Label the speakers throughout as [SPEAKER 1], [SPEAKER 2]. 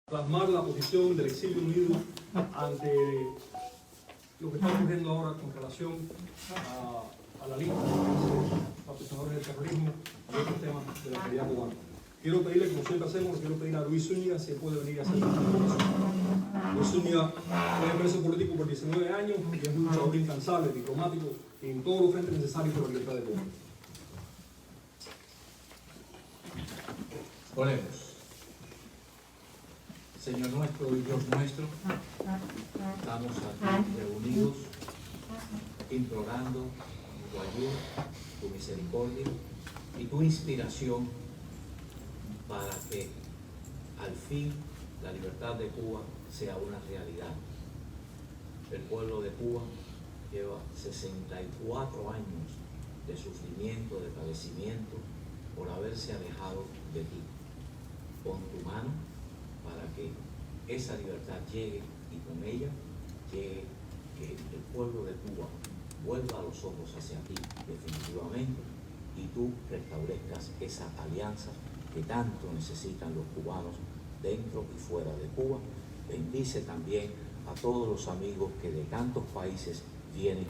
[SPEAKER 1] plasmar la posición del exilio unido ante lo que está ocurriendo ahora con relación a la lista de acusadores del terrorismo y otros temas de la realidad cubana. Quiero pedirle, como siempre hacemos, quiero pedir a Luis Zúñiga si él puede venir a hacer esta presentación. Luis Zúñiga es preso político por 19 años y es un luchador incansable, diplomático, en todos los frentes necesarios por la libertad de Cuba.
[SPEAKER 2] Oremos. Señor nuestro y Dios nuestro, estamos aquí reunidos implorando tu ayuda, tu misericordia y tu inspiración para que al fin la libertad de Cuba sea una realidad. El pueblo de Cuba lleva 64 años de sufrimiento, de padecimiento por haberse alejado de ti. Pon tu mano para que esa libertad llegue y con ella llegue que el pueblo de Cuba vuelva los ojos hacia ti definitivamente y tú restablezcas esa alianza que tanto necesitan los cubanos dentro y fuera de Cuba. Bendice también a todos los amigos que de tantos países vienen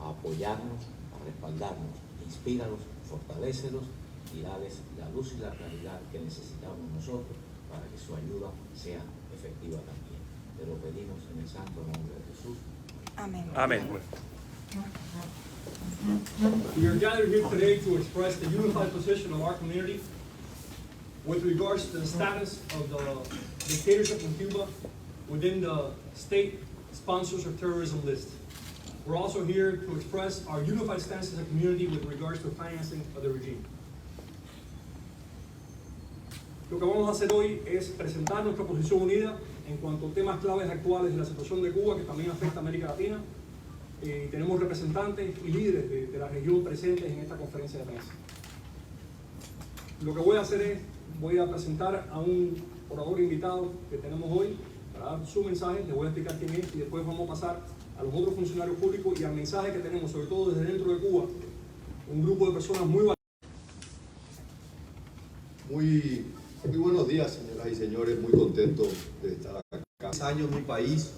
[SPEAKER 2] a apoyarnos, a respaldarnos. Inspíralos, fortalécelos y dales la luz y la claridad que necesitamos nosotros para que su ayuda sea efectiva también. Te lo pedimos en el santo nombre de Jesús.
[SPEAKER 3] Amén.
[SPEAKER 4] Amén.
[SPEAKER 1] We are gathered here today to express the unified position of our community with regards to the status of the dictatorship in Cuba within the state sponsors of terrorism list. We're also here to express our unified stance as a community with regards to financing of the regime. Lo que vamos a hacer hoy es presentar nuestra posición unida en cuanto a temas claves actuales de la situación de Cuba, que también afecta a América Latina. Tenemos representantes y líderes de la región presentes en esta conferencia de prensa. Lo que voy a hacer es, voy a presentar a un orador invitado que tenemos hoy para dar su mensaje, le voy a explicar quién es y después vamos a pasar a los otros funcionarios públicos y al mensaje que tenemos, sobre todo desde dentro de Cuba, un grupo de personas muy
[SPEAKER 5] Muy buenos días, señoras y señores, muy contento de estar acá. Hace años mi país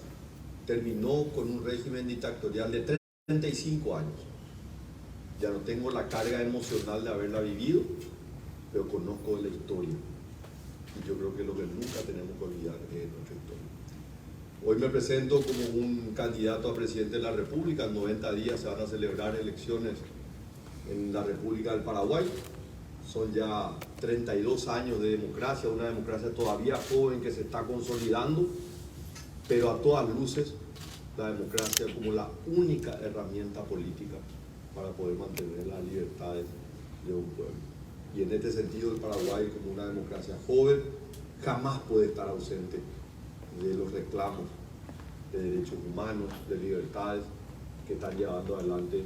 [SPEAKER 5] terminó con un régimen dictatorial de 35 años. Ya no tengo la carga emocional de haberla vivido, pero conozco la historia. Y yo creo que lo que nunca tenemos que olvidar es nuestra historia. Hoy me presento como un candidato a presidente de la República. En 90 días se van a celebrar elecciones en la República del Paraguay. Son ya 32 años de democracia, una democracia todavía joven que se está consolidando, pero a todas luces la democracia como la única herramienta política para poder mantener las libertades de un pueblo. Y en este sentido el Paraguay, como una democracia joven, jamás puede estar ausente de los reclamos de derechos humanos, de libertades que están llevando adelante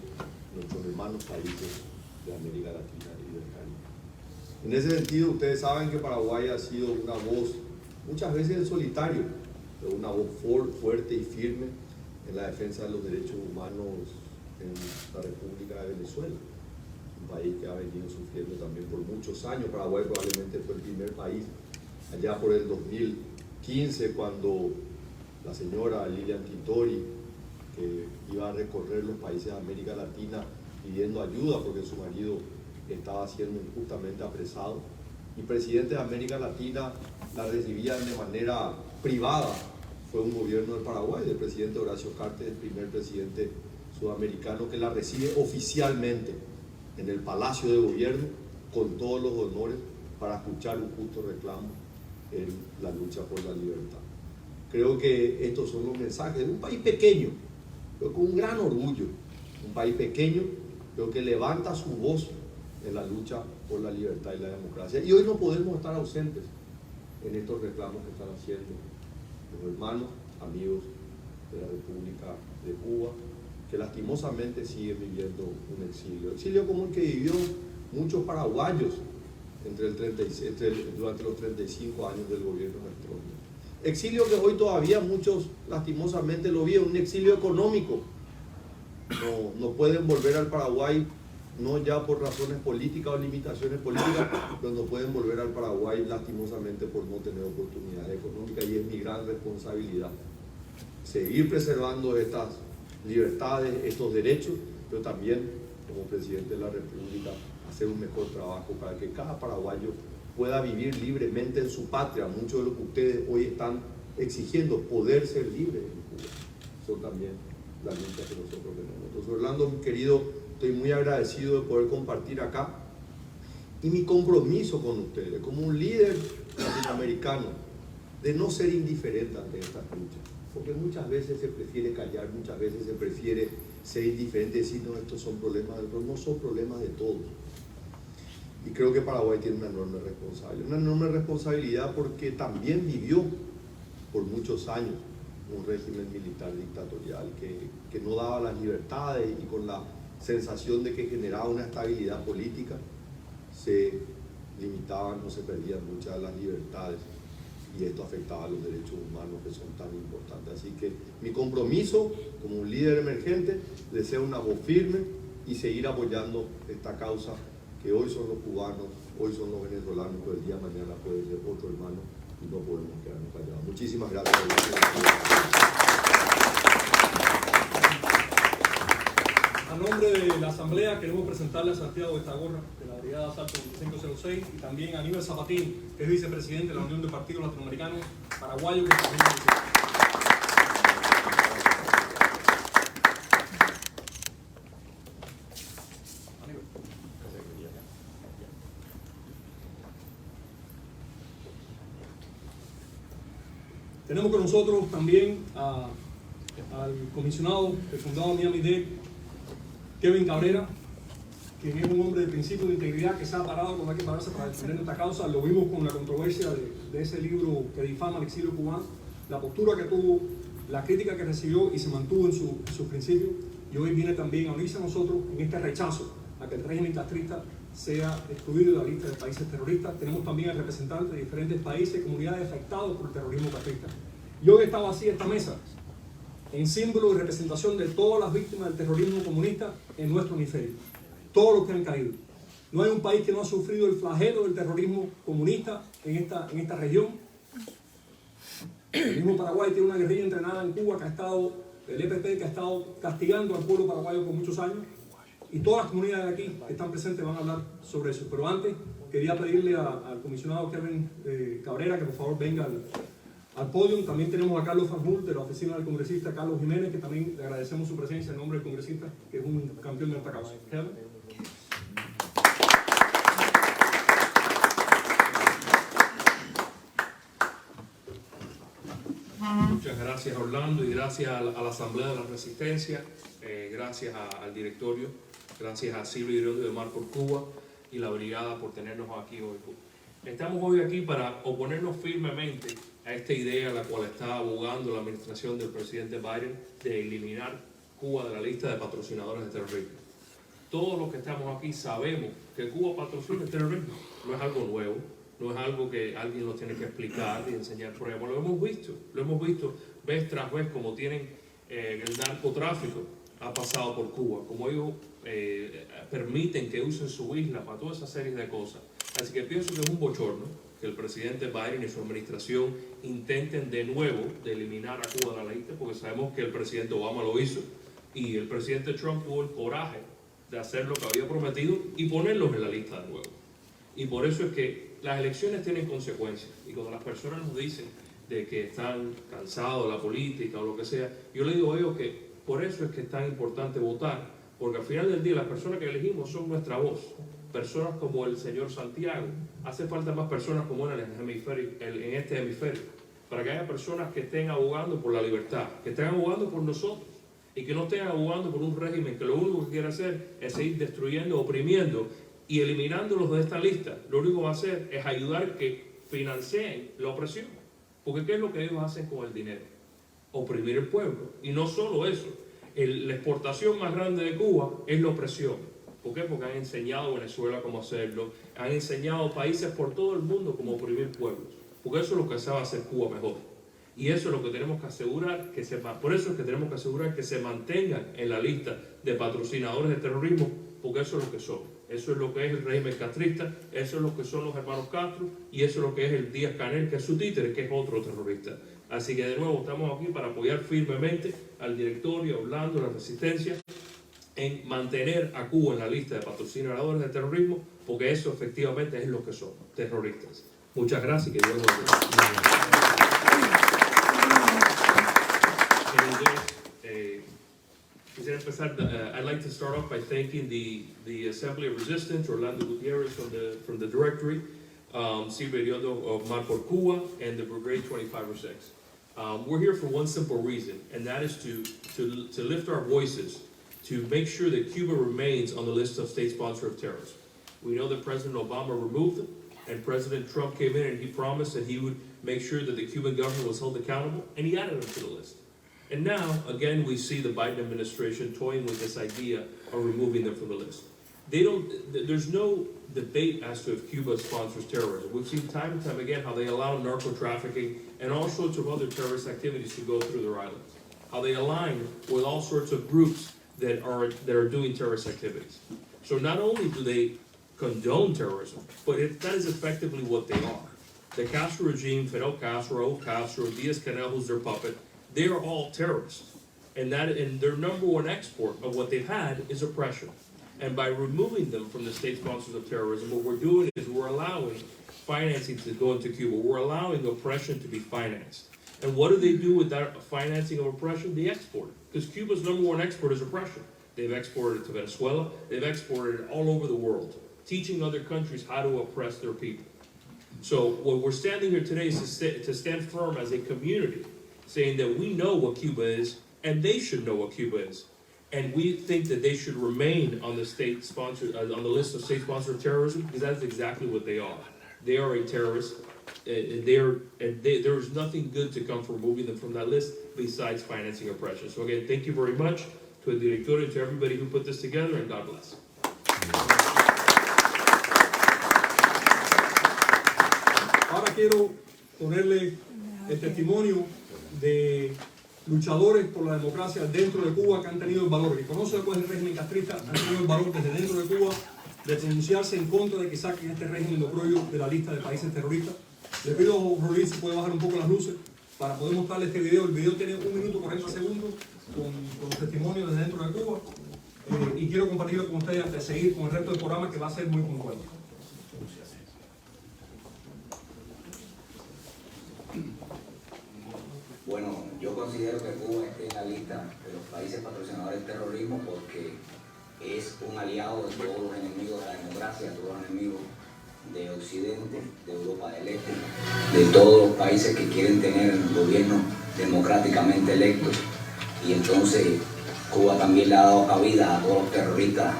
[SPEAKER 5] nuestros hermanos países de América Latina y del Caribe. En ese sentido, ustedes saben que Paraguay ha sido una voz, muchas veces en solitario, pero una voz fuerte y firme en la defensa de los derechos humanos en la República de Venezuela, un país que ha venido sufriendo también por muchos años. Paraguay probablemente fue el primer país allá por el 2015, cuando la señora Lilian Tintori, que iba a recorrer los países de América Latina pidiendo ayuda porque su marido estaba siendo injustamente apresado, y presidentes de América Latina la recibían de manera privada. Fue un gobierno del Paraguay, del presidente Horacio Cartes, el primer presidente sudamericano que la recibe oficialmente en el Palacio de Gobierno con todos los honores para escuchar un justo reclamo en la lucha por la libertad. Creo que estos son los mensajes de un país pequeño, pero con un gran orgullo, un país pequeño, pero que levanta su voz en la lucha por la libertad y la democracia. Y hoy no podemos estar ausentes en estos reclamos que están haciendo los hermanos, amigos de la República de Cuba, que lastimosamente siguen viviendo un exilio como el que vivió muchos paraguayos durante los 35 años del gobierno Néstor. Exilio que hoy todavía muchos lastimosamente lo viven, un exilio económico. No pueden volver al Paraguay, no ya por razones políticas o limitaciones políticas, pero no pueden volver al Paraguay lastimosamente por no tener oportunidades económicas, y es gran responsabilidad. Seguir preservando estas libertades, estos derechos, pero también, como presidente de la República, hacer un mejor trabajo para que cada paraguayo pueda vivir libremente en su patria. Mucho de lo que ustedes hoy están exigiendo, poder ser libres en Cuba, son también las luchas que nosotros tenemos. Entonces, Orlando, mi querido, estoy muy agradecido de poder compartir acá y mi compromiso con ustedes, como un líder latinoamericano, de no ser indiferente ante estas luchas, porque muchas veces se prefiere callar, muchas veces se prefiere ser indiferente y decir, no, estos son problemas de todos, no son problemas de todos. Y creo que Paraguay tiene una enorme responsabilidad porque también vivió por muchos años un régimen militar dictatorial que no daba las libertades, y con la sensación de que generaba una estabilidad política se limitaban o se perdían muchas de las libertades, y esto afectaba a los derechos humanos que son tan importantes. Así que mi compromiso como un líder emergente de ser una voz firme y seguir apoyando esta causa, que hoy son los cubanos, hoy son los venezolanos, pero el día de mañana puede ser otro hermano y no podemos quedarnos callados. Muchísimas gracias.
[SPEAKER 1] A nombre de la Asamblea queremos presentarle a Santiago Estagorra, de la Brigada Asalto 2506, y también a Aníbal Zapatín, que es vicepresidente de la Unión de Partidos Latinoamericanos Paraguayos, que también tenemos con nosotros también al comisionado del Condado de Miami-Dade, Kevin Cabrera, quien es un hombre de principio de integridad que se ha parado cuando hay que pararse para defender esta causa. Lo vimos con la controversia de ese libro que difama al exilio cubano, la postura que tuvo, la crítica que recibió y se mantuvo en sus principios. Y hoy viene también a unirse a nosotros en este rechazo a que el régimen castrista sea excluido de la lista de países terroristas. Tenemos también al representante de diferentes países y comunidades afectados por el terrorismo castrista. Y hoy está vacía esta mesa en símbolo y representación de todas las víctimas del terrorismo comunista en nuestro hemisferio, todos los que han caído. No hay un país que no ha sufrido el flagelo del terrorismo comunista en esta región. El mismo Paraguay tiene una guerrilla entrenada en Cuba el EPP, que ha estado castigando al pueblo paraguayo por muchos años, y todas las comunidades de aquí que están presentes van a hablar sobre eso. Pero antes quería pedirle al comisionado Kevin Cabrera que por favor venga al podio. También tenemos a Carlos Farjul, de la oficina del congresista Carlos Jiménez, que también le agradecemos su presencia en nombre del congresista, que es un campeón de esta causa. Kevin.
[SPEAKER 3] Muchas gracias, Orlando, y gracias a la Asamblea de la Resistencia, gracias al directorio, gracias a Silvio Iriondo de Mar por Cuba y la Brigada por tenernos aquí hoy. Estamos hoy aquí para oponernos firmemente a esta idea a la cual está abogando la administración del presidente Biden de eliminar Cuba de la lista de patrocinadores de terrorismo. Todos los que estamos aquí sabemos que Cuba patrocina el terrorismo. No es algo nuevo, no es algo que alguien nos tiene que explicar y enseñar pruebas. Lo hemos visto vez tras vez, como tienen el narcotráfico ha pasado por Cuba, como ellos permiten que usen su isla para toda esa serie de cosas. Así que pienso que es un bochorno que el presidente Biden y su administración intenten de nuevo de eliminar a Cuba de la lista, porque sabemos que el presidente Obama lo hizo y el presidente Trump tuvo el coraje de hacer lo que había prometido y ponerlos en la lista de nuevo. Y por eso es que las elecciones tienen consecuencias, y cuando las personas nos dicen de que están cansados de la política o lo que sea, yo le digo a ellos que por eso es que es tan importante votar, porque al final del día las personas que elegimos son nuestra voz. Personas como el señor Santiago, hace falta más personas como él en este hemisferio, para que haya personas que estén abogando por la libertad, que estén abogando por nosotros, y que no estén abogando por un régimen que lo único que quiere hacer es seguir destruyendo, oprimiendo y eliminándolos de esta lista. Lo único que va a hacer es ayudar que financien la opresión, porque ¿qué es lo que ellos hacen con el dinero? Oprimir el pueblo. Y no solo eso, la exportación más grande de Cuba es la opresión. ¿Por qué? Porque han enseñado a Venezuela cómo hacerlo, han enseñado a países por todo el mundo cómo oprimir pueblos, porque eso es lo que sabe hacer Cuba mejor. Y eso es lo que tenemos que asegurar, por eso es que tenemos que asegurar que se mantengan en la lista de patrocinadores de terrorismo, porque eso es lo que son. Eso es lo que es el régimen castrista, eso es lo que son los hermanos Castro, y eso es lo que es el Díaz-Canel, que es su títere, que es otro terrorista. Así que de nuevo estamos aquí para apoyar firmemente al directorio, a Orlando, a la Resistencia, en mantener a Cuba en la lista de patrocinadores del terrorismo, porque eso efectivamente es lo que son, terroristas. Muchas gracias y que Dios los bendiga. Quisiera empezar, I'd like to start off by thanking the Assembly of Resistance, Orlando Gutierrez from the directory, Silvio Iriondo of Mar por Cuba, and the Brigade 2506. We're here for one simple reason, and that is to lift our voices, to make sure that Cuba remains on the list of state sponsor of terrorism. We know that President Obama removed them, and President Trump came in and he promised that he would make sure that the Cuban government was held accountable, and he added them to the list. And now, again, we see the Biden administration toying with this idea of removing them from the list. There's no debate as to if Cuba sponsors terrorism. We've seen time and time again how they allow narco trafficking and all sorts of other terrorist activities to go through their islands. How they align with all sorts of groups that are doing terrorist activities. So not only do they condone terrorism, but that is effectively what they are. The Castro regime, Fidel Castro, Raul Castro, Diaz-Canel, who's their puppet, they are all terrorists. And their number one export of what they've had is oppression. And by removing them from the state sponsors of terrorism, what we're doing is we're allowing financing to go into Cuba. We're allowing oppression to be financed. And what do they do with that financing of oppression? They export it. Because Cuba's number one export is oppression. They've exported it to Venezuela. They've exported it all over the world, teaching other countries how to oppress their people. So what we're standing here today is to stand firm as a community, saying that we know what Cuba is, and they should know what Cuba is. And we think that they should remain on the on the list of state-sponsored terrorism, because that's exactly what they are. They are a terrorist. There is nothing good to come from removing them from that list besides financing oppression. So again, thank you very much to the director and to everybody who put this together, and God bless.
[SPEAKER 1] Ahora quiero ponerle el testimonio de luchadores por la democracia dentro de Cuba que han tenido el valor, y conoce después del régimen castrista, han tenido el valor desde dentro de Cuba de pronunciarse en contra de que saquen este régimen de oprobio de la lista de países terroristas. Le pido a Rolín si puede bajar un poco las luces para poder mostrarle este video. El video tiene 1 minuto 40 segundos con testimonios desde dentro de Cuba, y quiero compartirlo con ustedes antes de seguir con el resto del programa, que va a ser muy puntual.
[SPEAKER 4] Bueno, yo considero que Cuba esté en la lista de los países patrocinadores del terrorismo porque es un aliado de todos los enemigos de la democracia, todos los enemigos de Occidente, de Europa del Este, de todos los países que quieren tener gobiernos democráticamente electos. Y entonces Cuba también le ha dado cabida a todos los terroristas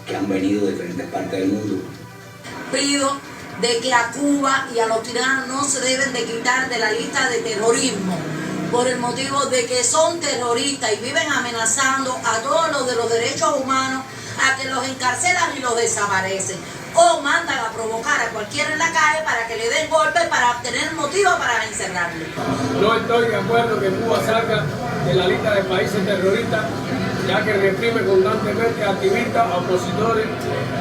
[SPEAKER 4] que han venido de diferentes partes del mundo.
[SPEAKER 6] Pido de que a Cuba y a los tiranos no se deben de quitar de la lista de terrorismo por el motivo de que son terroristas y viven amenazando a todos los de los derechos humanos, a que los encarcelan y los desaparecen o mandan a provocar a cualquiera en la calle para que le den golpes para obtener motivo para encerrarlo.
[SPEAKER 7] No estoy de acuerdo que Cuba salga de la lista de países terroristas, ya que reprime constantemente a activistas, a opositores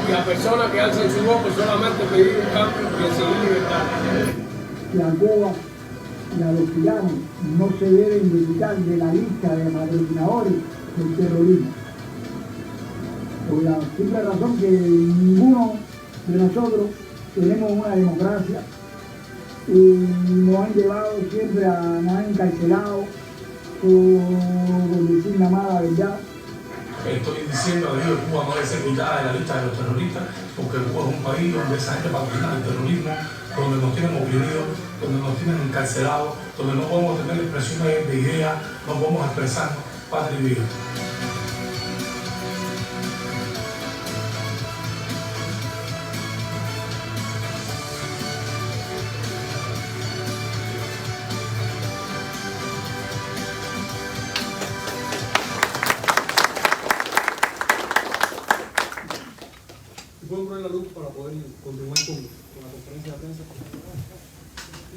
[SPEAKER 7] y a personas que alzan su voz por solamente pedir un cambio y exigir libertad.
[SPEAKER 8] Que a Cuba y a los tiranos no se deben de quitar de la lista de patrocinadores del terrorismo. Por la simple razón que ninguno de nosotros tenemos una democracia y nos han llevado siempre nos han encarcelado por decir nada más la verdad.
[SPEAKER 9] Estoy diciendo que Cuba no debe ser quitada de la lista de los terroristas, porque Cuba es un país donde esa gente patrocina el terrorismo, donde nos tienen oprimidos, donde nos tienen encarcelados, donde no podemos tener expresiones de ideas, no podemos expresarnos patria y vida.
[SPEAKER 1] ¿Pueden poner la luz para poder continuar con la conferencia de prensa?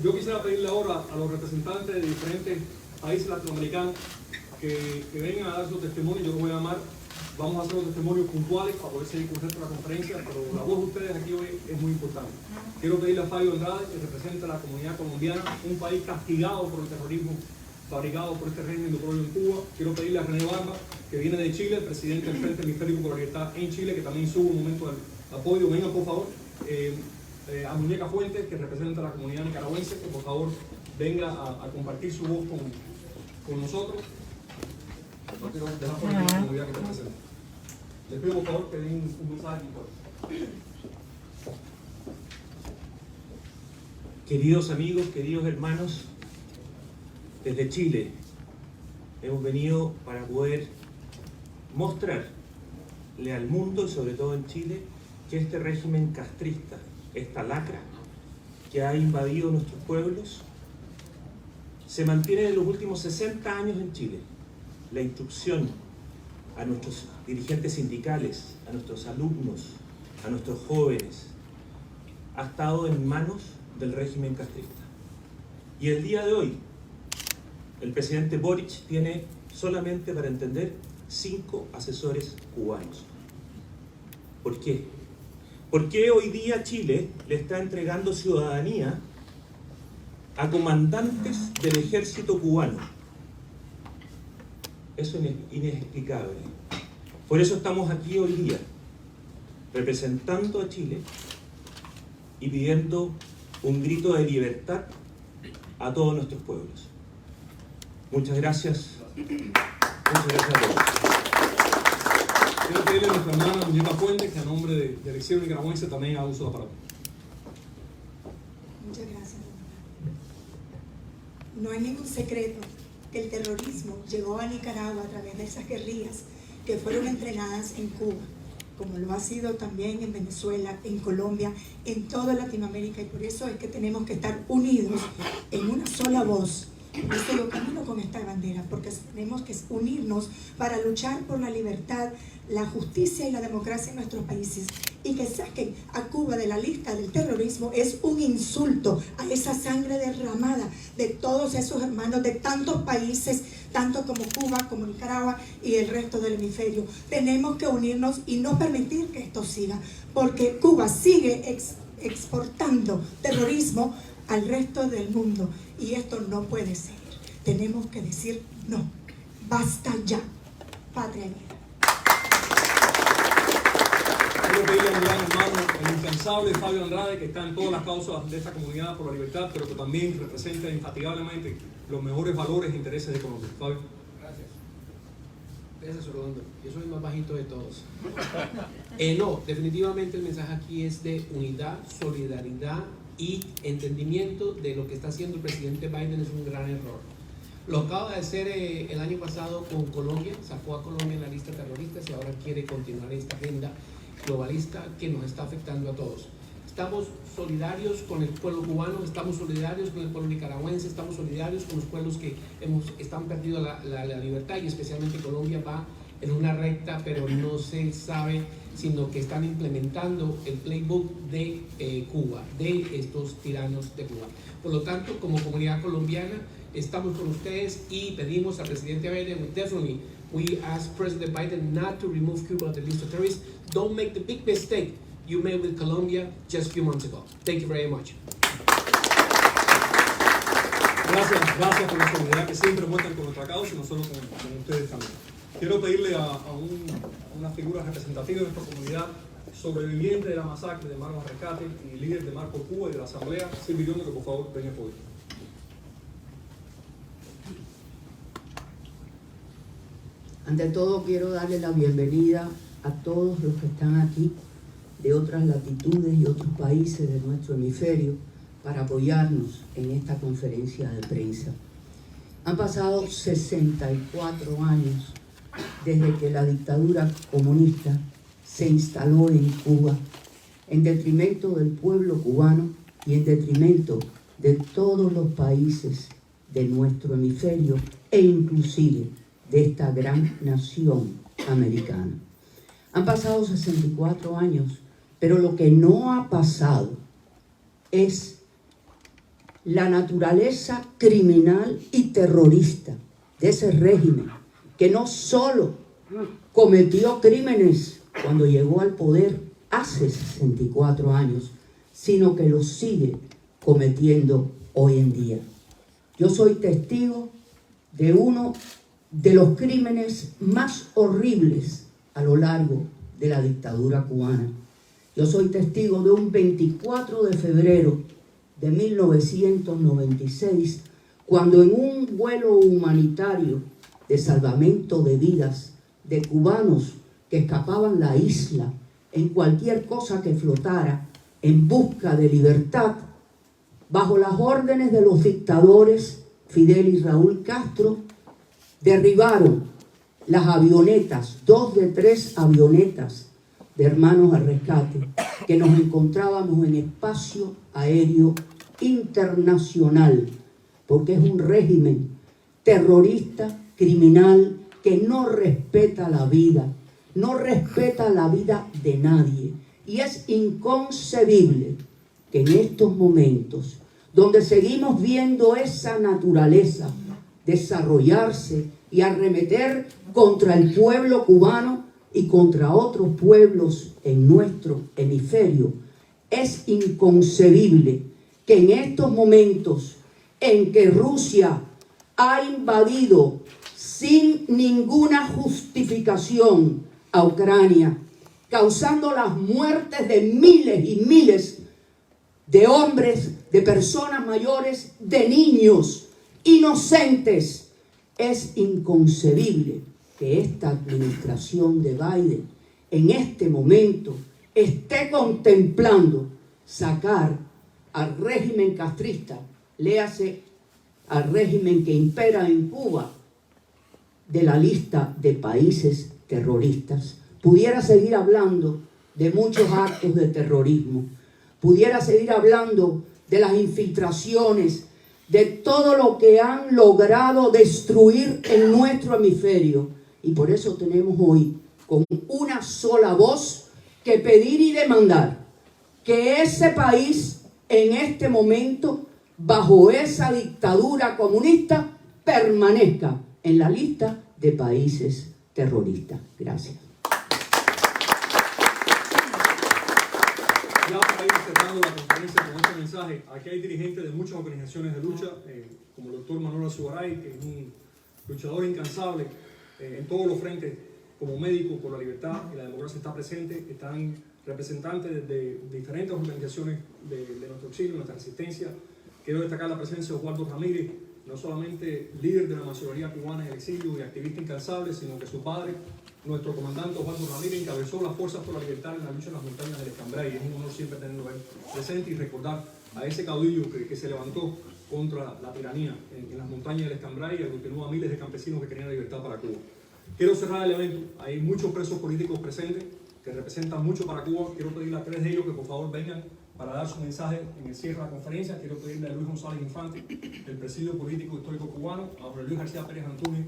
[SPEAKER 1] Yo quisiera pedirle ahora a los representantes de diferentes países latinoamericanos que vengan a dar su testimonio. Yo los voy a llamar Vamos a hacer los testimonios puntuales para poder seguir con el resto de la conferencia, pero la voz de ustedes aquí hoy es muy importante. Quiero pedirle a Fabio Andrade, que representa a la comunidad colombiana, un país castigado por el terrorismo fabricado por este régimen de oprobio en Cuba. Quiero pedirle a René Barba, que viene de Chile, el presidente del Frente Hemisférico por la Libertad en Chile, que también sube un momento del apoyo. Venga, por favor. A Muñeca Fuentes, que representa a la comunidad nicaragüense, que por favor venga a compartir su voz con nosotros. No quiero dejar por aquí la comunidad que te presenta. Les pido por favor que den un mensaje aquí.
[SPEAKER 2] Queridos amigos, queridos hermanos, desde Chile hemos venido para poder mostrarle al mundo, y sobre todo en Chile, que este régimen castrista, esta lacra que ha invadido nuestros pueblos, se mantiene en los últimos 60 años en Chile. La instrucción a nuestros dirigentes sindicales, a nuestros alumnos, a nuestros jóvenes, ha estado en manos del régimen castrista. Y el día de hoy, el presidente Boric tiene solamente, para entender, 5 asesores cubanos. ¿Por qué? ¿Por qué hoy día Chile le está entregando ciudadanía a comandantes del ejército cubano? Eso es inexplicable. Por eso estamos aquí hoy día, representando a Chile y pidiendo un grito de libertad a todos nuestros pueblos. Muchas gracias. Muchas gracias a todos.
[SPEAKER 1] Quiero pedirle a nuestra hermana Muñeca Fuentes, que a nombre del exilio nicaragüense también haga uso de la palabra.
[SPEAKER 10] Muchas gracias. No hay ningún secreto que el terrorismo llegó a Nicaragua a través de esas guerrillas que fueron entrenadas en Cuba, como lo ha sido también en Venezuela, en Colombia, en toda Latinoamérica, y por eso es que tenemos que estar unidos en una sola voz. Por eso yo camino con esta bandera, porque tenemos que unirnos para luchar por la libertad, la justicia y la democracia en nuestros países. Y que saquen a Cuba de la lista del terrorismo es un insulto a esa sangre derramada de todos esos hermanos de tantos países, tanto como Cuba, como Nicaragua y el resto del hemisferio. Tenemos que unirnos y no permitir que esto siga, porque Cuba sigue exportando terrorismo al resto del mundo, y esto no puede ser. Tenemos que decir no, basta ya, patria y vida.
[SPEAKER 1] Quiero pedirle a un gran hermano, el incansable Fabio Andrade, que está en todas las causas de esta comunidad por la libertad, pero que también representa infatigablemente los mejores valores e intereses de Colombia. Fabio.
[SPEAKER 11] Gracias. Gracias, Orlando. Yo soy el más bajito de todos. No, definitivamente el mensaje aquí es de unidad, solidaridad y entendimiento de lo que está haciendo el presidente Biden. Es un gran error. Lo acaba de hacer el año pasado con Colombia, sacó a Colombia en la lista de terroristas y ahora quiere continuar esta agenda globalista que nos está afectando a todos. Estamos solidarios con el pueblo cubano, estamos solidarios con el pueblo nicaragüense, estamos solidarios con los pueblos que están perdiendo la libertad, y especialmente Colombia va en una recta, pero no se sabe, sino que están implementando el playbook de Cuba, de estos tiranos de Cuba. Por lo tanto, como comunidad colombiana, estamos con ustedes y pedimos al presidente Biden, we ask President Biden not to remove Cuba on the list of terrorists. Don't make the big mistake you made with Colombia just a few months ago. Thank you very much.
[SPEAKER 1] Gracias por la solidaridad que siempre muestran con nuestra causa y nosotros con ustedes también. Quiero pedirle a una figura representativa de nuestra comunidad, sobreviviente de la masacre de Marcos Rescate y líder de Mar por Cuba y de la Asamblea, Silvia Iriondo, que por favor venga por hoy.
[SPEAKER 12] Ante todo quiero darle la bienvenida a todos los que están aquí de otras latitudes y otros países de nuestro hemisferio para apoyarnos en esta conferencia de prensa. Han pasado 64 años desde que la dictadura comunista se instaló en Cuba, en detrimento del pueblo cubano y en detrimento de todos los países de nuestro hemisferio e inclusive de esta gran nación americana. Han pasado 64 años, pero lo que no ha pasado es la naturaleza criminal y terrorista de ese régimen, que no solo cometió crímenes cuando llegó al poder hace 64 años, sino que los sigue cometiendo hoy en día. Yo soy testigo de uno de los crímenes más horribles a lo largo de la dictadura cubana. Yo soy testigo de un 24 de febrero de 1996, cuando en un vuelo humanitario de salvamento de vidas de cubanos que escapaban la isla en cualquier cosa que flotara en busca de libertad, bajo las órdenes de los dictadores Fidel y Raúl Castro, derribaron las avionetas, 2 de 3 avionetas de Hermanos al Rescate, que nos encontrábamos en espacio aéreo internacional, porque es un régimen terrorista, criminal, que no respeta la vida, no respeta la vida de nadie. Y es inconcebible que en estos momentos, donde seguimos viendo esa naturaleza desarrollarse y arremeter contra el pueblo cubano y contra otros pueblos en nuestro hemisferio, es inconcebible que en estos momentos en que Rusia ha invadido sin ninguna justificación a Ucrania, causando las muertes de miles y miles de hombres, de personas mayores, de niños inocentes, es inconcebible que esta administración de Biden en este momento esté contemplando sacar al régimen castrista, léase al régimen que impera en Cuba, de la lista de países terroristas. Pudiera seguir hablando de muchos actos de terrorismo, pudiera seguir hablando de las infiltraciones, de todo lo que han logrado destruir en nuestro hemisferio. Y por eso tenemos hoy con una sola voz que pedir y demandar que ese país en este momento, bajo esa dictadura comunista, permanezca en la lista de países terroristas. Gracias.
[SPEAKER 1] Ya para ir cerrando la conferencia con este mensaje, aquí hay dirigentes de muchas organizaciones de lucha, como el doctor Manuel Azugaray, que es un luchador incansable en todos los frentes, como médico por la libertad y la democracia está presente. Están representantes de diferentes organizaciones de nuestro exilio, nuestra resistencia. Quiero destacar la presencia de Osvaldo Ramírez, no solamente líder de la masonería cubana en el exilio y activista incansable, sino que su padre, nuestro comandante Osvaldo Ramírez, encabezó las fuerzas por la libertad en la lucha en las montañas del Escambray, y es un honor siempre tenerlo él presente y recordar a ese caudillo que se levantó contra la tiranía en las montañas del Escambray y aglutinó a miles de campesinos que querían la libertad para Cuba. Quiero cerrar el evento. Hay muchos presos políticos presentes que representan mucho para Cuba. Quiero pedirle a 3 de ellos que por favor vengan para dar su mensaje en el cierre de la conferencia. Quiero pedirle a Luis González Infante, del Presidio Político Histórico Cubano, a Jorge Luis García Pérez Antúnez,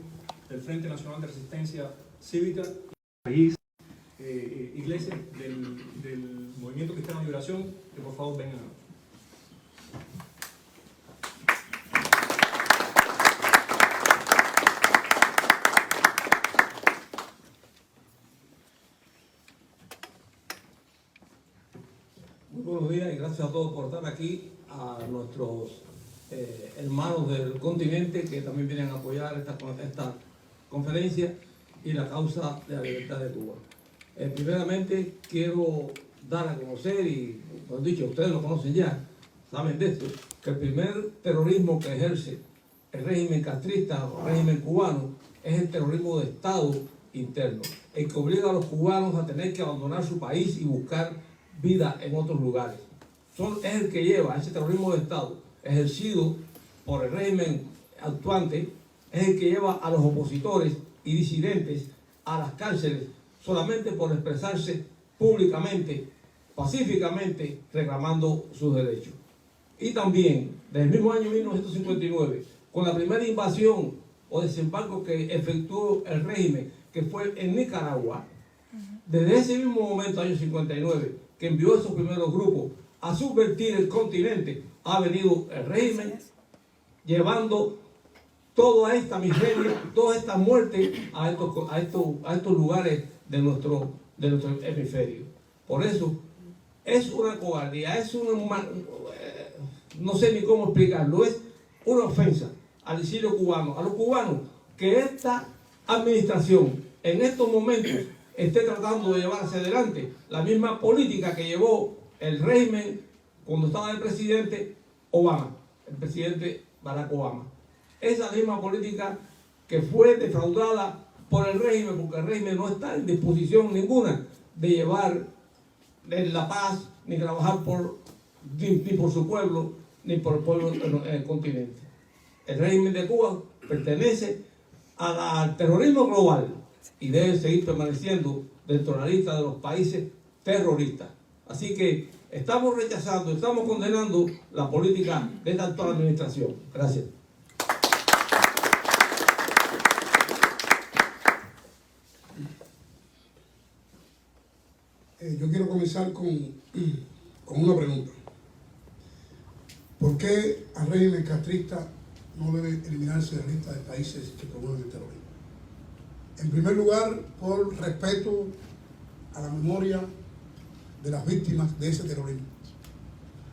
[SPEAKER 1] del Frente Nacional de Resistencia Cívica, Iglesias, del Movimiento Cristiano de Liberación, que por favor vengan.
[SPEAKER 13] Muy buenos días y gracias a todos por estar aquí, a nuestros hermanos del continente que también vienen a apoyar esta conferencia y la causa de la libertad de Cuba. Primeramente quiero dar a conocer, y lo he dicho, ustedes lo conocen ya, saben de esto, que el primer terrorismo que ejerce el régimen castrista o el régimen cubano es el terrorismo de Estado interno, el que obliga a los cubanos a tener que abandonar su país y buscar vida en otros lugares. Es el que lleva ese terrorismo de Estado ejercido por el régimen actuante, es el que lleva a los opositores y disidentes a las cárceles solamente por expresarse públicamente, pacíficamente, reclamando sus derechos. Y también, desde el mismo año 1959, con la primera invasión o desembarco que efectuó el régimen, que fue en Nicaragua, desde ese mismo momento, año 59, que envió esos primeros grupos a subvertir el continente, ha venido el régimen llevando toda esta miseria, toda esta muerte a estos lugares de nuestro hemisferio. Por eso es una cobardía, no sé ni cómo explicarlo, es una ofensa al exilio cubano, a los cubanos, que esta administración en estos momentos esté tratando de llevar hacia adelante la misma política que llevó el régimen cuando estaba el presidente Obama, el presidente Barack Obama. Esa misma política que fue defraudada por el régimen, porque el régimen no está en disposición ninguna de llevar la paz, ni trabajar ni por su pueblo, ni por el pueblo en el continente. El régimen de Cuba pertenece al terrorismo global y debe seguir permaneciendo dentro de la lista de los países terroristas. Así que estamos rechazando, estamos condenando la política de esta actual administración. Gracias.
[SPEAKER 14] Yo quiero comenzar con una pregunta. ¿Por qué al régimen castrista no debe eliminarse de la lista de países que promueven el terrorismo? En primer lugar, por respeto a la memoria de las víctimas de ese terrorismo.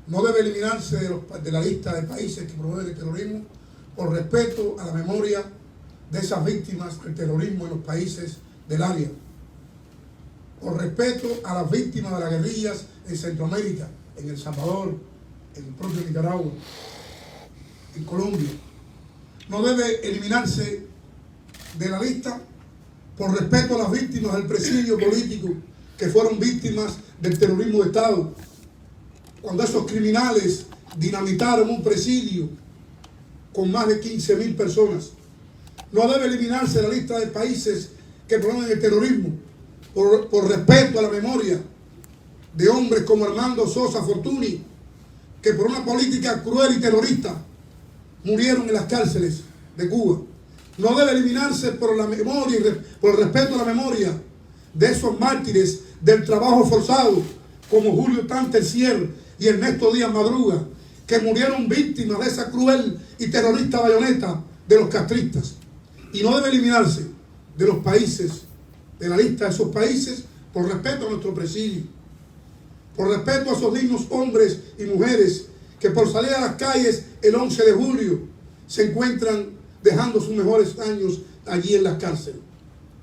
[SPEAKER 14] No debe eliminarse de la lista de países que promueven el terrorismo por respeto a la memoria de esas víctimas del terrorismo en los países del área. Por respeto a las víctimas de las guerrillas en Centroamérica, en El Salvador, en el propio Nicaragua, en Colombia. No debe eliminarse de la lista por respeto a las víctimas del presidio político que fueron víctimas del terrorismo de Estado. Cuando esos criminales dinamitaron un presidio con más de 15.000 personas. No debe eliminarse de la lista de países que promueven el terrorismo por respeto a la memoria de hombres como Armando Sosa Fortuny, que por una política cruel y terrorista murieron en las cárceles de Cuba. No debe eliminarse por la memoria y por el respeto a la memoria de esos mártires del trabajo forzado, como Julio Tantercier y Ernesto Díaz Madruga, que murieron víctimas de esa cruel y terrorista bayoneta de los castristas. Y no debe eliminarse de los países, de la lista de esos países, por respeto a nuestro presidio, por respeto a esos dignos hombres y mujeres que por salir a las calles el 11 de julio se encuentran dejando sus mejores años allí en las cárceles.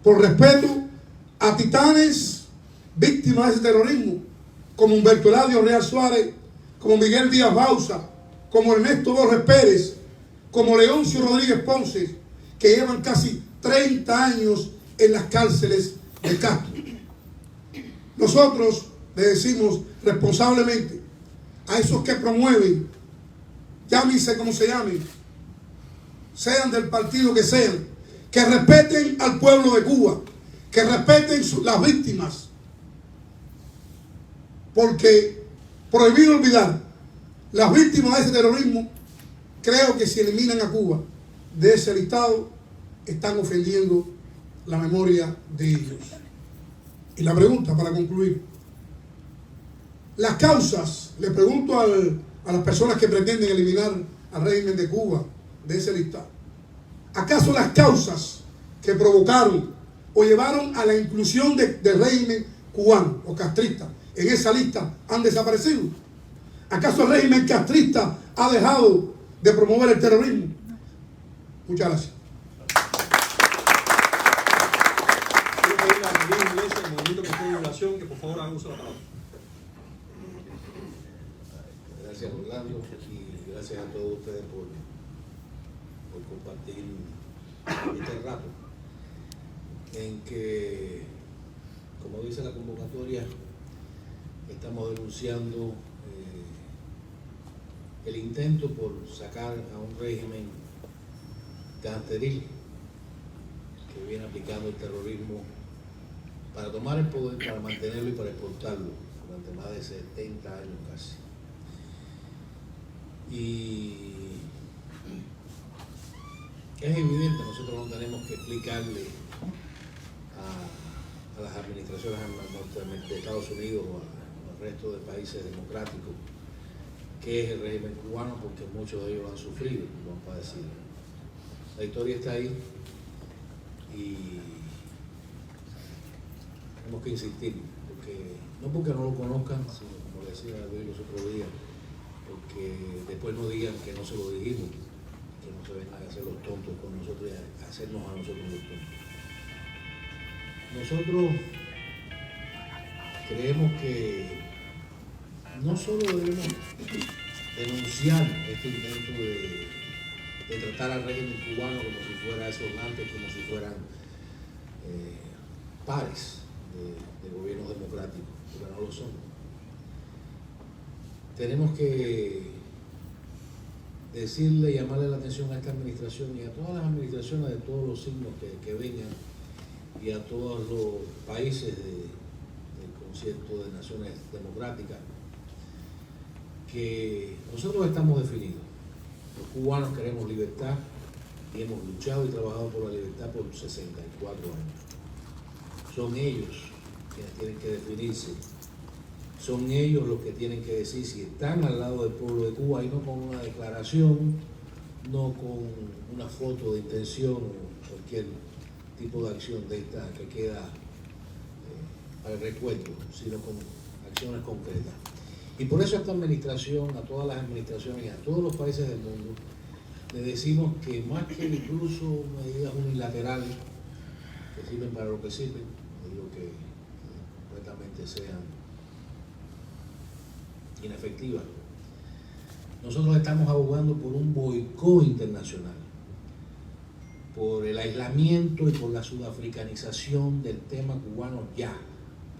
[SPEAKER 14] Por respeto a titanes víctimas de ese terrorismo, como Humberto Eladio Real Suárez, como Miguel Díaz Bauza, como Ernesto Borges Pérez, como Leoncio Rodríguez Ponce, que llevan casi 30 años en las cárceles de Castro. Nosotros le decimos responsablemente a esos que promueven, llámense como se llamen, sean del partido que sean, que respeten al pueblo de Cuba, que respeten las víctimas, porque prohibido olvidar las víctimas de ese terrorismo. Creo que si eliminan a Cuba de ese listado están ofendiendo la memoria de ellos. Y la pregunta para concluir: las causas, le pregunto a las personas que pretenden eliminar al régimen de Cuba de ese listado, ¿acaso las causas que provocaron o llevaron a la inclusión del régimen cubano o castrista en esa lista han desaparecido? ¿Acaso el régimen castrista ha dejado de promover el terrorismo? Muchas gracias.
[SPEAKER 1] Quiero pedirle a María Iglesias, el Movimiento Contra la Violación, que por favor haga uso de la palabra.
[SPEAKER 15] Gracias, Orlando, y gracias a todos ustedes por compartir este rato en que, como dice la convocatoria, estamos denunciando el intento por sacar a un régimen gangsteril que viene aplicando el terrorismo para tomar el poder, para mantenerlo y para exportarlo durante más de 70 años casi. Y es evidente, nosotros no tenemos que explicarle a las administraciones de Estados Unidos o al resto de países democráticos qué es el régimen cubano, porque muchos de ellos lo han sufrido, lo han padecido. La historia está ahí y tenemos que insistir, no porque no lo conozcan, sino como decía Luis los otros días, porque después no digan que no se lo dijimos, que no se vengan a hacer los tontos con nosotros y a hacernos a nosotros los tontos. Nosotros creemos que no solo debemos denunciar este intento de tratar al régimen cubano como si fuera esos antes, como si fueran pares de gobiernos democráticos, porque no lo son. Tenemos que decirle y llamarle la atención a esta administración y a todas las administraciones de todos los signos que vengan y a todos los países del concierto de naciones democráticas, que nosotros estamos definidos. Los cubanos queremos libertad y hemos luchado y trabajado por la libertad por 64 años. Son ellos quienes tienen que definirse. Son ellos los que tienen que decir si están al lado del pueblo de Cuba y no con una declaración, no con una foto de intención o cualquier tipo de acción de esta que queda para el recuerdo, sino con acciones concretas. Y por eso a esta administración, a todas las administraciones y a todos los países del mundo, le decimos que más que incluso medidas unilaterales que sirven para lo que sirven, no digo que completamente sean inefectivas, nosotros estamos abogando por un boicot internacional, por el aislamiento y por la sudafricanización del tema cubano ya.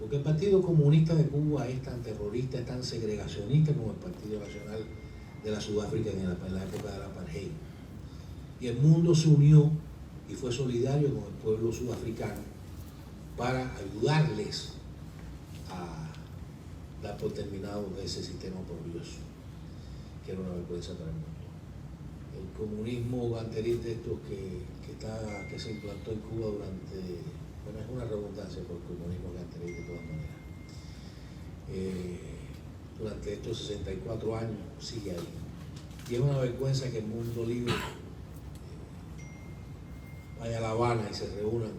[SPEAKER 15] Porque el Partido Comunista de Cuba es tan terrorista, es tan segregacionista como el Partido Nacional de la Sudáfrica en la época de la apartheid. Y el mundo se unió y fue solidario con el pueblo sudafricano para ayudarles a dar por terminado ese sistema oprobioso, que era una vergüenza para el mundo. El comunismo banderil de estos que se implantó en Cuba durante... Bueno, es una redundancia por el comunismo ganteril de todas maneras. Durante estos 64 años sigue ahí. Y es una vergüenza que el mundo libre vaya a La Habana y se reúnan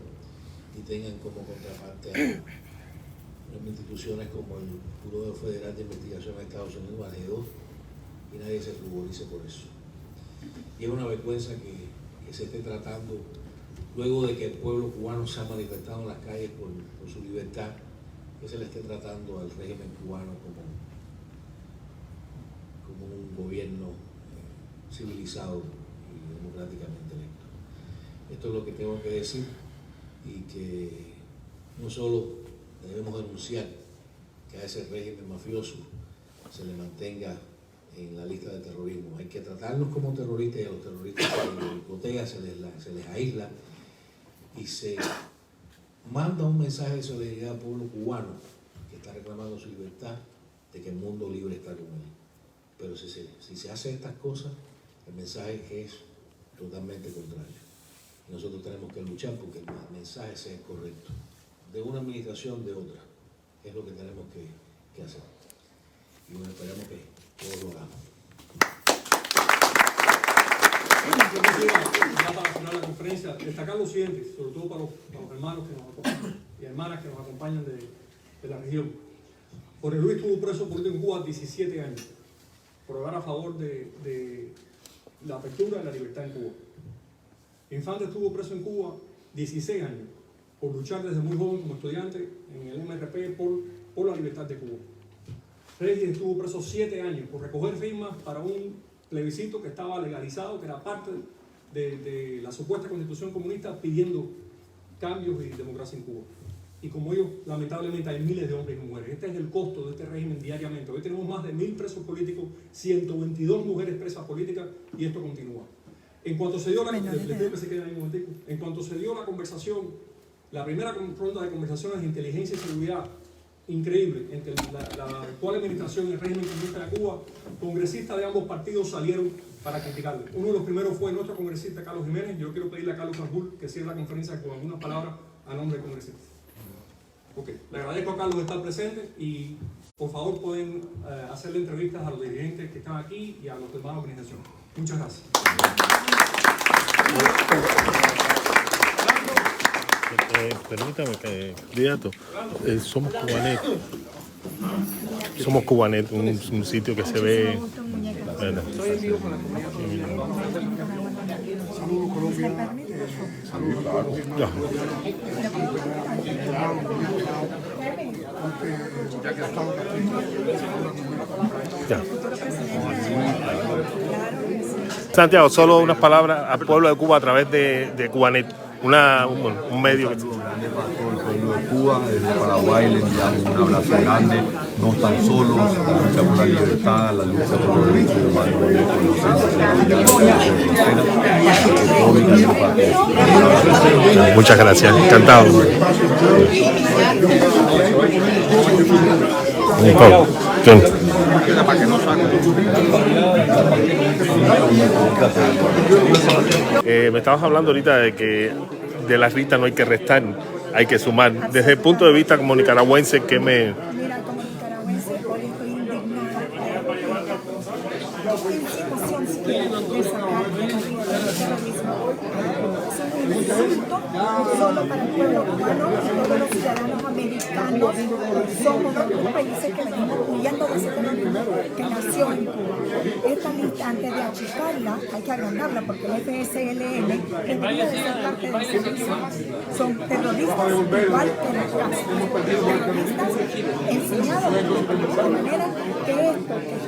[SPEAKER 15] y tengan como contraparte a instituciones como el Jurado Federal de Investigación de Estados Unidos, ALEDO, y nadie se ruborice por eso. Y es una vergüenza que se esté tratando, luego de que el pueblo cubano se ha manifestado en las calles por su libertad, que se le esté tratando al régimen cubano como un gobierno civilizado y democráticamente electo. Esto es lo que tengo que decir, y que no solo debemos denunciar que a ese régimen mafioso se le mantenga en la lista de terrorismo, hay que tratarlos como terroristas, y a los terroristas se les boicotea, se les aísla, y se manda un mensaje de solidaridad al pueblo cubano que está reclamando su libertad, de que el mundo libre está con él. Pero si se hace estas cosas, el mensaje es totalmente contrario. Y nosotros tenemos que luchar porque el mensaje sea correcto, de una administración, de otra. Es lo que tenemos que hacer. Y bueno, esperamos que todos lo hagamos.
[SPEAKER 1] Ya para cerrar la conferencia, destacar lo siguiente, sobre todo para los hermanos que nos acompañan y hermanas que nos acompañan de la región. Jorge Luis estuvo preso político en Cuba 17 años, por hablar a favor de la apertura y la libertad en Cuba. Infante estuvo preso en Cuba 16 años, por luchar desde muy joven como estudiante en el MRP por la libertad de Cuba. Regis estuvo preso 7 años por recoger firmas para un plebiscito que estaba legalizado, que era parte de la supuesta constitución comunista, pidiendo cambios y democracia en Cuba. Y como ellos, lamentablemente, hay miles de hombres y mujeres. Este es el costo de este régimen diariamente. Hoy tenemos más de 1000 presos políticos, 122 mujeres presas políticas, y esto continúa. En cuanto se dio en cuanto se dio la conversación, la primera ronda de conversaciones de inteligencia y seguridad, increíble, entre la actual administración y el régimen comunista de Cuba, congresistas de ambos partidos salieron para criticarle. Uno de los primeros fue nuestro congresista Carlos Jiménez. Yo quiero pedirle a Carlos Sanjul que cierre la conferencia con algunas palabras a nombre del congresista. Le agradezco a Carlos estar presente, y por favor pueden hacerle entrevistas a los dirigentes que están aquí y a los demás organizaciones. Muchas gracias.
[SPEAKER 16] Permítame, candidato, somos Cubanet. Somos Cubanet, un sitio que se ve. Bueno. Ya. Ya. Santiago, solo unas palabras al pueblo de Cuba a través de Cubanet, un medio que...
[SPEAKER 5] Para todo el pueblo de Cuba, desde Paraguay le enviamos un abrazo grande. No están solos, la lucha por la libertad, la lucha por los derechos humanos,
[SPEAKER 16] Muchas gracias, encantado. Me estabas hablando ahorita de que de las listas no hay que restar, hay que sumar. Desde el punto de vista como nicaragüense, ¿qué me...?
[SPEAKER 10] Mira, como nicaragüense, hoy estoy indignada porque la institución siquiera de sacar de la vida del terrorismo es un insulto solo para el pueblo cubano y todos los ciudadanos americanos. Somos dos países que venimos huyendo de ese terrorismo que nació en Cuba. Esta lista, antes de achicarla, hay que agrandarla porque el FSLN, que debería de ser parte de ese lista, son terroristas igual que los terroristas enseñados de manera que esto que es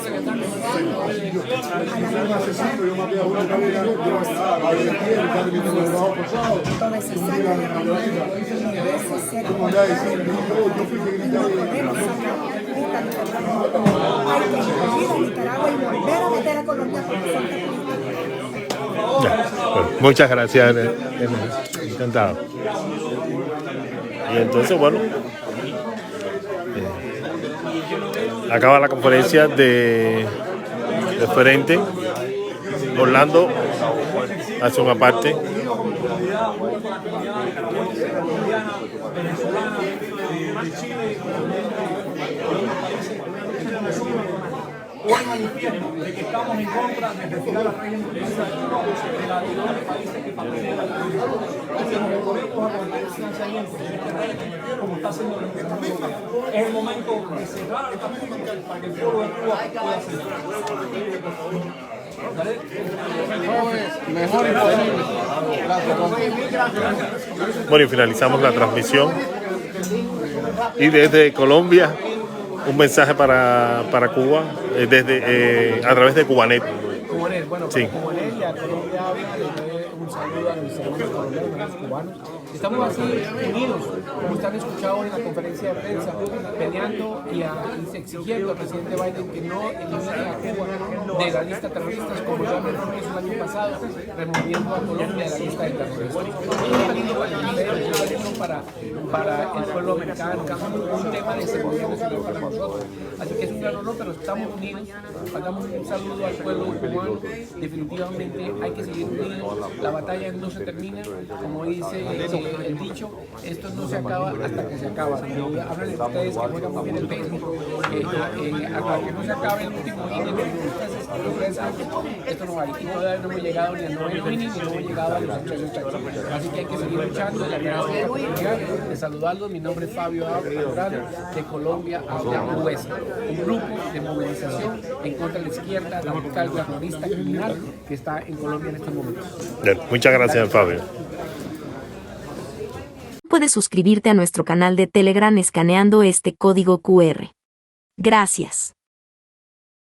[SPEAKER 10] un insulto a la libertad, toda esa sangre merece ser encontrada y no podemos sacar esta libertad. Hay que incluir a Nicaragua y volver a meter a Colombia porque son terroristas.
[SPEAKER 16] Bueno, muchas gracias, encantado. Y entonces, bueno, acaba la conferencia de frente. Orlando hace una parte.
[SPEAKER 1] Hoy manifiesto de que estamos en contra de retirar al régimen de la ayuda de países que patrocinan la guerra. Y que nos oponemos a cualquier financiamiento de este régimen, como está haciendo la Unión Europea. Es el momento de cerrar esta política para que el pueblo de Cuba pueda hacer.
[SPEAKER 16] Bueno, y finalizamos la transmisión. Y desde Colombia, un mensaje para Cuba, a través de Cubanet.
[SPEAKER 11] Cubanet, bueno,
[SPEAKER 16] sí.
[SPEAKER 11] Cubanet y a Colombia un saludo a nuestros hermanos colombianos, a los cubanos. Estamos así unidos, como ustedes han escuchado en la conferencia de prensa, peleando y exigiendo al presidente Biden que no elimine a Cuba de la lista de terroristas, como ya lo hizo el año pasado, removiendo a Colombia de la lista de terroristas. Esto está lindo para el mundo, está lindo para el pueblo americano, un tema de seguridad nacional para nosotros. Así que es un gran honor, pero estamos unidos. Mandamos un saludo al pueblo cubano. Definitivamente hay que seguir unidos. La batalla no se termina, como dice el dicho, esto no se acaba hasta que se acaba. Hablan de ustedes que juegan muy bien el béisbol, hasta que no se acabe el último inning, esto no vale. Y todavía no hemos llegado ni al noveno inning ni hemos llegado a los 88. Así que hay que seguir luchando. Le agradezco la oportunidad de saludarlos. Mi nombre es Fabio Andrade, de Colombia Habla Huesa, un grupo de movilización en contra de la izquierda radical, terrorista, criminal que está en Colombia en estos momentos.
[SPEAKER 16] Bien, muchas gracias, Fabio.
[SPEAKER 17] Puedes suscribirte a nuestro canal de Telegram escaneando este código QR. Gracias.